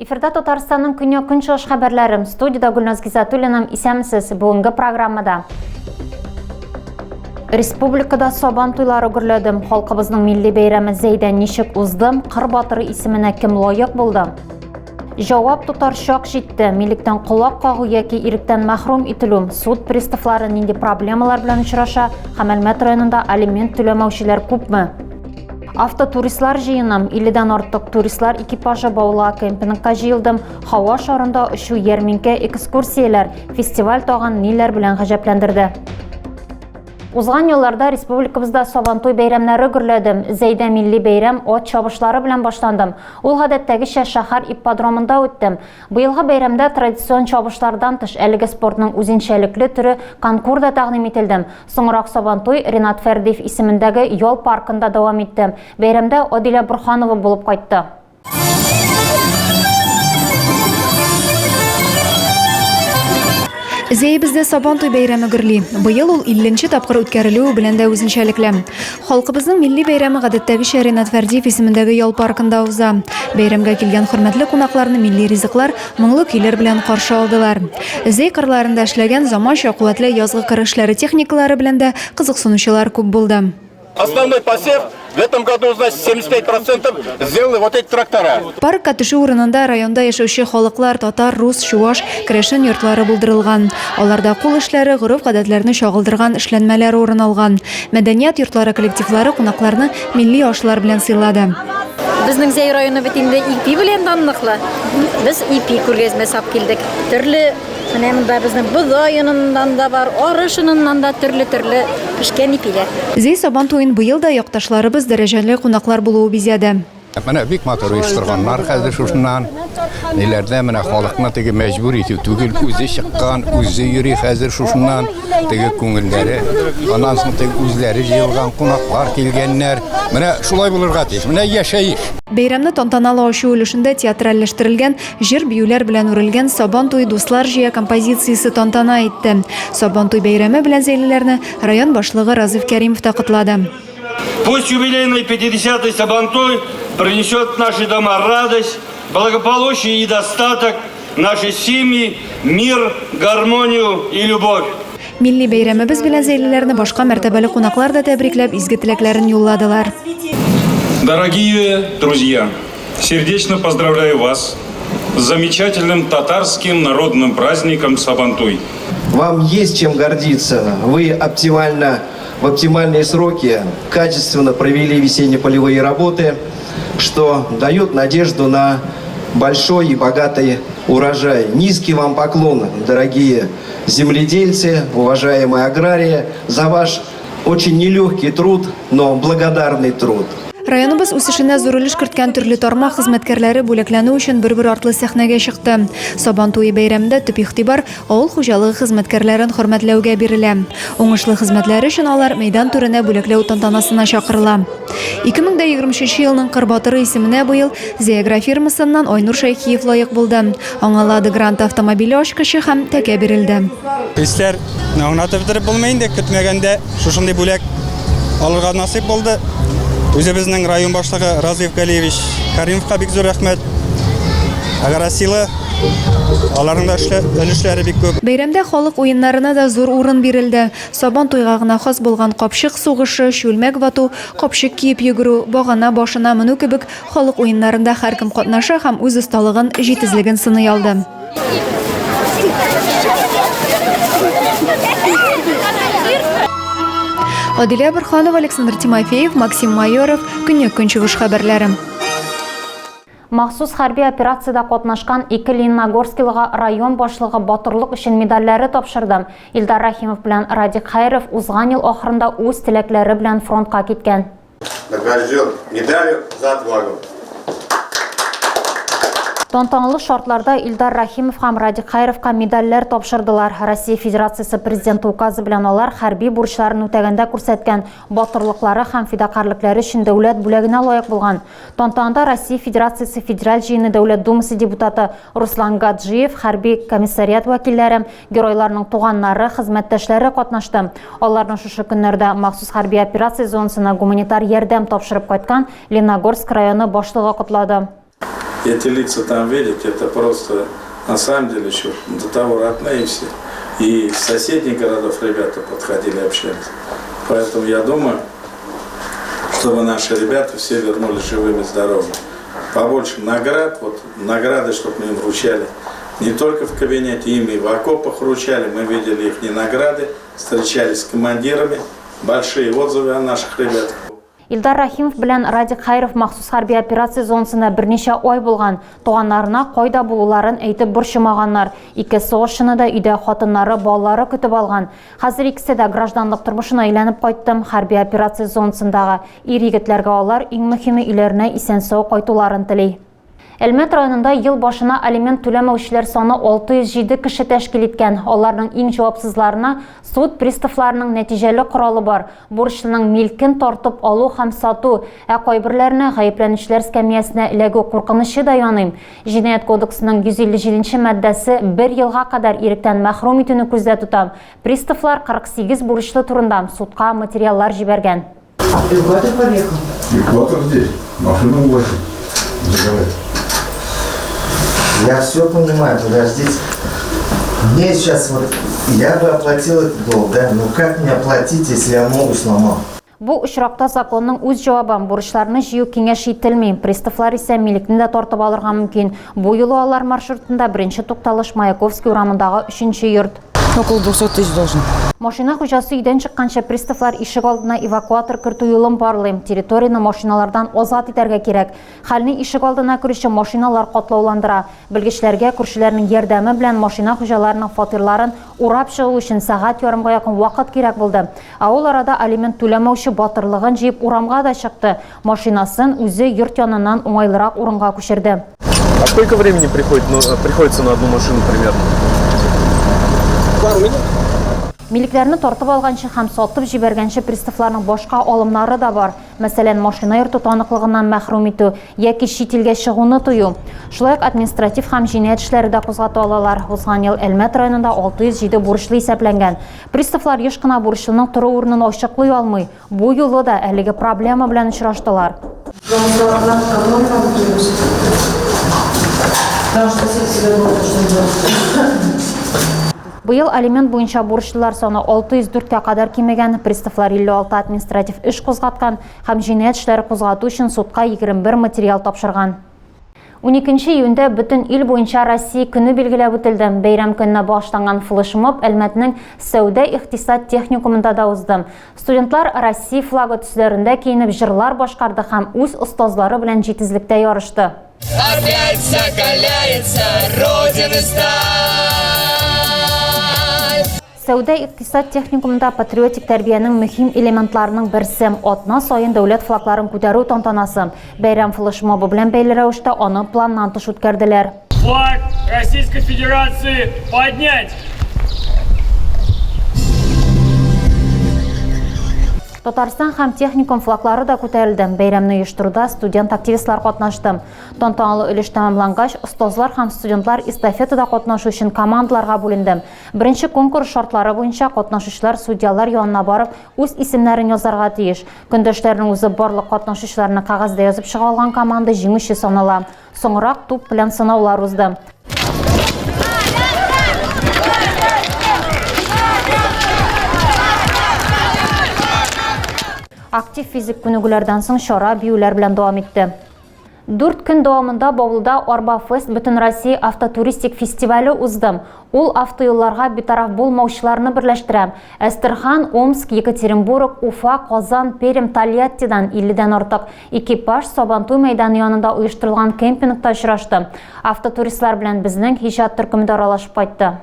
Эфирда Татарстанның күнне күнчыгыш хәбәрләрем. Студияда Гүлназ Гизатуллина, исәмсез бүгенге программада. Республикада Сабан туйлары гөрләдем. Халкыбызның милли бәйрәме Зәйдән ничек уздым? Кыр батыры исеменә кем лаек булды? Җавап тотар чак җитте. Милектән кулак кагу яки иректән мәхрүм ителү. Суд приставлары нинди проблемалар белән очраша? Хәмәлмәт районында алимент түләмәүчеләр күпме? Автотуристлар җыеным. 50-дән артык туристлар экипажы Баула кемпингка җыелдым. Һава шарында очу, ярминкә, экскурсияләр, фестиваль тагын ниләр белән гаҗәпләндерде. Узган елларда республикабызда Сабантуй бәйрәмнәре гөрләдем. Зәйдә милли бәйрәм от чабышлары белән башландым. Ул гадәттәгечә шәһәр ипподромында үттем. Быелгы бәйрәмдә традицион чабышлардан тыш әлеге спортның үзенчәлекле түре конкур да тәкъдим ителде. Соңрак Сабантуй Ринат Фәрдиев исемендәге ял паркында дәвам итте. Бәйрәмдә Адилә Бурханова булып кайтты. Зәйбездә Сабантуй бәйрәме гөрли. Быел ул 50-нче тапкыр үткәрелүе белән дә үзенчәлекле. Халкыбызның милли бәйрәме гадәттәгечә Ринат Фәрдиев исемендәге ял паркында уза. Бәйрәмгә килгән хөрмәтле кунакларны милли ризыклар, моңлы көйләр белән каршы алдылар. Зәй кырларында эшләгән заманча куәтле язгы кыр эшләре техникалары белән дә кызыксынучылар күп булды. Основной посев в этом году, значит, 75% сделали вот эти трактора. Паркка төшү урынында районда яшәүче халыклар татар, рус, чуаш, керәшен йортлары булдырылган. Аларда кул эшләре, гореф-гадәтләрне чагылдырган эшләнмәләр урын алган. Мәдәният йортлары коллективлары кунакларны милли ашлар белән сыйлады. Безнең Зәй районы бит инде ипи белән данлыклы. Без ипи күргәзмә сап килдек. Төрле менә монда безнең бозайыннан да бар, арышыннан да төрле пешкән ипиләр. Зәй Сабантуен быел да якташларыбыз дәрәҗәле кунаклар булуы бизәде. Менә бик матур оештырганнар хәзер шушыннан. Ниләрдә менә халыкны теге мәҗбүр итү түгел, үзе чыккан, үзе йөри хәзер шушыннан теге күңелләре, аннан соң теге үзләре җыелган кунаклар килгәннәр. Менә шулай булырга тиеш. Менә яшәеш. Бәйрәмне тантаналы ачу өлешендә театральләштерелгән, җыр-биюләр белән үрелгән Сабантуй дуслар җыя композициясе тантана итте. Сабантуй бәйрәме белән зәйлеләрне район башлыгы Разиф Кәримов та котлады. Пусть юбилейный 50-й Сабантуй принесет в наши дома радость, благополучие и достаток, наши семьи, мир, гармонию и любовь. Милли бәйрәмебез белән зәйлеләрне башка мәртәбәле кунаклар да тәбрикләп изге теләкләрен юлладылар. Дорогие друзья, сердечно поздравляю вас с замечательным татарским народным праздником Сабантуй. Вам есть чем гордиться. Вы в оптимальные сроки качественно провели весенне-полевые работы, что дает надежду на большой и богатый урожай. Низкий вам поклон, дорогие земледельцы, уважаемые аграрии, за ваш очень нелегкий труд, но благодарный труд. Районыбыз үсешенә зур өлеш керткән төрле тармак хезмәткәрләре бүләкләнү өчен бер-бер артлы сәхнәгә чыкты. Сабантуй бәйрәмендә төп игътибар авыл хуҗалыгы хезмәткәрләрен хөрмәтләүгә бирелә. Уңышлы хезмәтләре өчен алар мәйдан түренә бүләкләү тантанасына чакырыла. 2023 елның Кыр батыры исеменә быел Зәйгра фирмасыннан Айнур Шәйхиев лаек булды. Аңа Лада Грант автомобиле ачкычы һәм тәкә бирелде. Истәр аңлатып бетереп булмый инде, көтмәгәндә шушындый бүләк алырга насыйп булды. Үзебезнең район башлыгы Разиф Кәримовка бик зур рәхмәт. Агросила аларның да өлешләре бик күп. Бәйрәмдә халык уеннарына да зур урын бирелде. Сабантуйга гына хас булган капчык сугышы, чүлмәк вату, капчык киеп йөгерү, багана башына менү кебек халык уеннарында һәркем катнаша һәм үз осталыгын, җитезлеген сыный алды. Адилә Бурханова, Александр Тимофеев, Максим Майоров, Көньяк көнчыгыш хәбәрләре. Махсус хәрби операцияда катнашкан 2 Лениногорскилга район башлыгы батырлык өчен медальләре тапшырды. Илдар Рахимов белән Радик Хайров узган ел ахырында үз теләкләре белән фронтка киткән. Награжден медалью за отвагу. Тантаналы шартларда Илдар Рахимов һәм Радик Хайровка медальләр тапшырдылар. Россия Федерациясы президенты указы белән алар хәрби бурычларын үтәгәндә күрсәткән батырлыклары һәм фидакарлыклары өчен дәүләт бүләгенә лаек булган. Тантанада Россия Федерациясы Федераль җыены дәүләт думасы депутаты Руслан Гаджиев, хәрби комиссариат вәкилләре, геройларның туганнары, хезмәттәшләре катнашты. Аларның шушы көннәрдә махсус хәрби операция зонасына гуманитар ярдәм тапшырып кайткан Лениногорск районы башлыгы котлады. эти лица там видеть, это просто на самом деле еще до того родные все. И с соседних городов ребята подходили, общались. Поэтому я думаю, чтобы наши ребята все вернулись живыми и здоровыми. Побольше наград, вот награды, чтобы мы им вручали. Не только в кабинете, им и в окопах вручали. Мы видели их награды, встречались с командирами. Большие отзывы о наших ребятах. Илдар Рахимов белән Радик Хайров махсус хәрби операция зонасында берничә ай булган. Туганнарына кайда булуларын әйтеп борчымаганнар. Ике сугышчыны да өйдә хатыннары, балалары көтеп алган. Хәзер икесе дә гражданлык тормышына әйләнеп кайттым. Хәрби операция зонасындагы ир егетләргә алар иң мөһиме өйләренә исән-сау кайтуларын тели. Әлмәт районында ел башына алимент түләмәүчеләр саны 607 кеше тәшкил иткән. Аларның иң җавапсызларына суд приставларының нәтиҗәле коралы бар. Бурычлының милкен тартып алу һәм сату, ә кайберләренә гаепләнүчеләр скамьясына эләгү куркынышы да яныйм. Җинаять кодексының 157 маддәсе 1 елга кадәр иректән мәхрүм итүне күздә тота. Приставлар 48 бурычлы турында судка материаллар җибәргән. Экватор здесь. Машину увозит. Я все понимаю, подождите. Мне сейчас вот, я бы оплатил этот долг, да? Ну как мне оплатить, если я ногу сломал? Бу очракта законның үз җавабын бурычларны җыю киңәш ителми. Приставлар исә милекне дә тартып алырга мөмкин. Бу юлы алар маршрутында беренче тукталыш Маяковский урамындагы 3-нче йорт. Около 200 тысяч должен. Машина хуҗасы өйдән чыкканча приставлар ишек алдына эвакуатор кертү юлын барлыйм. Территорияны машиналардан азат итәргә кирәк. Хәлне ишек алдына керүче машиналар катлауландыра. Белгечләргә күршеләрнең ярдәме белән машина хуҗаларының фатирларын урап чыгу өчен сәгать ярымга якын вакыт кирәк булды. Ә ул арада алимент түләмәүче батырлыгын җыеп урамга да чыкты. Машинасын үзе йорт яныннан уңайлырак урынга күчерде. А сколько времени приходится на одну машину примерно? Милекләрне тартып алганчы һәм сатып җибәргәнче приставларның башка алымнары да бар. Мәсәлән, машина йөртү таныклыгыннан мәхрүм итү яки чит илгә чыгуны тыю. Шулай ук административ һәм җинаять эшләре дә кузгата алалар. Узган ел Әлмәт районында 607 бурычлы исәпләнгән. Приставлар еш кына бурычлының тору урынын ачыклый алмый. Бу юлы да әлеге проблема белән очраштылар. Быел алимент буенча бурычлылар саны 604-кә кадәр кимегән. Приставлар 56 административ эш кузгаткан һәм җинаять эшләре кузгату өчен судка 21 материал тапшырган. 12 июньдә бөтен ил буенча Россия көне билгеләп үтелде. Бәйрәм көненә багышланган флешмоб Әлмәтнең сәүдә-икътисад техникумында да узды. Студентлар Россия флагы төсләрендә киенеп җырлар башкарды һәм үз остазлары белән җитезлектә ярышты. Опять закаляется Родина сталь. Сәүдә-икътисад техникумында патриотик тәрбиянең мөһим элементларының берсе атна саен дәүләт флагларын күтәрү тантанасы. Бәйрәм флешмобы белән бәйле рәвештә аны планнан тыш үткәрделәр. Флаг Российской Федерации поднять! Татарстан һәм техникум флаглары да күтәрелде. Бәйрәмне оештыруда студент-активистлар катнашты. Тантаналы өлеш тәмамлангач, остазлар һәм студентлар эстафетада катнашу өчен командаларга бүленде. Беренче конкурс шартлары буенча катнашучылар судьялар янына барып, үз исемнәрен язарга тиеш. Көндәшләрнең үзе барлык катнашучыларны кагазда язып чыга алган команда җиңүче санала. Соңрак туп белән сынаулар узды. Актив физик күнегүләрдән соң чара биюләр белән дәвам итте. 4 көн дәвамында Баулыда Арба Фест Бөтен Россия автотуристик фестивале узды. Ул автоюлларга битараф булмаучыларны берләштерә. Әстерхан, Омск, Екатеринбург, Уфа, Казан, Пермь, Тольяттидан 50-дән артык экипаж Сабантуй мәйданы янында оештырылган кемпингта очрашты. Автотуристлар белән безнең Һиҗат төркеме аралашып кайтты.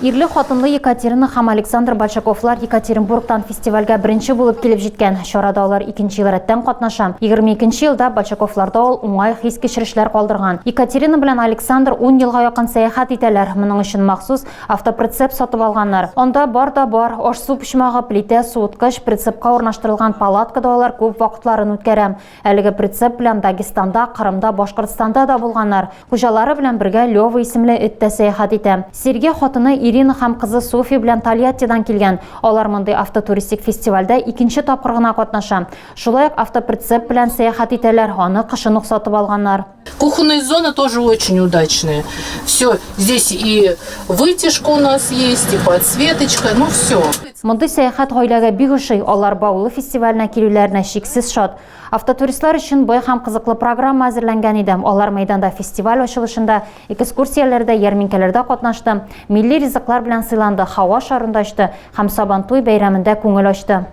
Ирле хатынлы Екатерина һәм Александр Большаковлар Екатеринбургтан фестивальгә беренче булып килеп җиткән. Чарада алар 2нче ел рәттән катнаша. 22нче елда Большаковларда ул уңай хис кичерешләр калдырган. Екатерина белән Александр 10 елга якын сәяхәт итәләр. Моның өчен махсус автоприцеп сатып алганнар. Анда бар да бар, аш-су пешмәгы, плитә, суыткыч, прицепка урнаштырылган палаткада алар күп вакытларын үткәрә. Әлеге прицеп белән Дагестанда, Кырымда, Башкортстанда да булганнар. Хуҗалары белән бергә Лёва исемле эт тә сәяхәт итә. Сергей хатыны Ирина һәм кызы София белән Тольяттидан килгән. Алар мондый автотуристик фестивальдә икенче тапкыр гына катнаша. Шулай ук автоприцеп белән сәяхәт итәләр, аны кышын ук сатып алганнар. Кухонные зоны тоже очень удачные. Все, здесь и вытяжка у нас есть, и подсветочка, ну все. Мондый сәяхәт гаиләгә бик ошый, алар Баулы фестиваленә килүләренә шиксез шат. Автотуристлар өчен бай һәм кызыклы программа әзерләнгән иде. Алар мәйданда фестиваль ачылышында, экскурсияләрдә, ярминкәләрдә катнашты, милли ризыклар белән сыйланды, һава шарында очты һәм Сабантуй бәйрәмендә күңел ачты.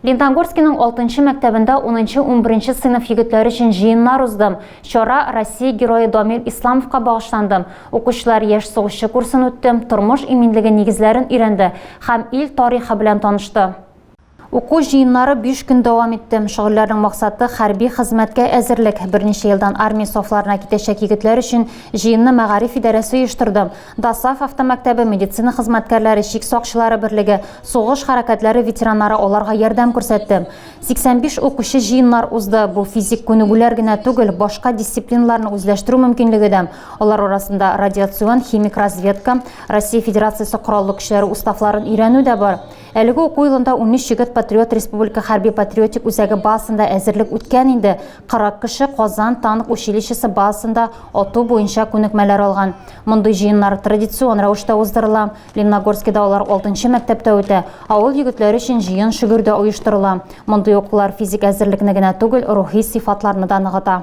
Лениногорскийның 6-нчы мәктәбендә 10-11 сыйныф егетләре өчен җыеннар уздым. Чара Россия герое Дамир Исламовка багышланды. Укучылар яшь сугышчы курсын үтте, тормыш иминлеге нигезләрен өйрәнде һәм ил тарихы белән танышты. Уку җыеннары 5 көн дәвам итте. Шөгыльләрнең максаты хәрби хезмәткә әзерлек. Берничә елдан армия сафларына китәчәк егетләр өчен җыенны Мәгариф идарәсе оештырды. Дасаф автомәктәбе, медицина хезмәткәрләре, шик сакчылары берлеге, сугыш хәрәкәтләре ветераннары аларга ярдәм күрсәтте. 85 укучы җыеннар узды. Бу физик күнегүләр генә түгел, башка дисциплиналарны үзләштерү мөмкинлеге дә. Алар арасында радиацион, химик разведка, Россия Федерациясе кораллы көчләре уставларын өйрәнү дә бар. Әлеге уку елында 13 егет Патриот Республика хәрби патриотик үзәге базасында әзерлек үткән инде. 40 кеше Казан танк училищесы базасында ату буенча күнекмәләр алган. Мондый җыеннар традицион рәвештә уздырыла. Лениногорскийда алар 6-нчы мәктәптә үтә. Авыл егетләре өчен җыен шөгырдә оештырыла. Мондый укулар физик әзерлекне генә түгел, рухи сыйфатларны да ныгыта.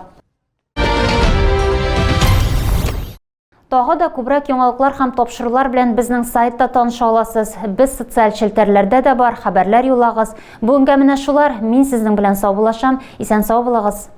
Тагы да күбрәк яңалыклар һәм тапшырулар белән безнең сайтта таныша аласыз. Без социаль челтәрләрдә дә бар, хәбәрләр юллагыз. Бүгенгә менә шулар. Мин сезнең белән сау булашам. Исән сау булыгыз.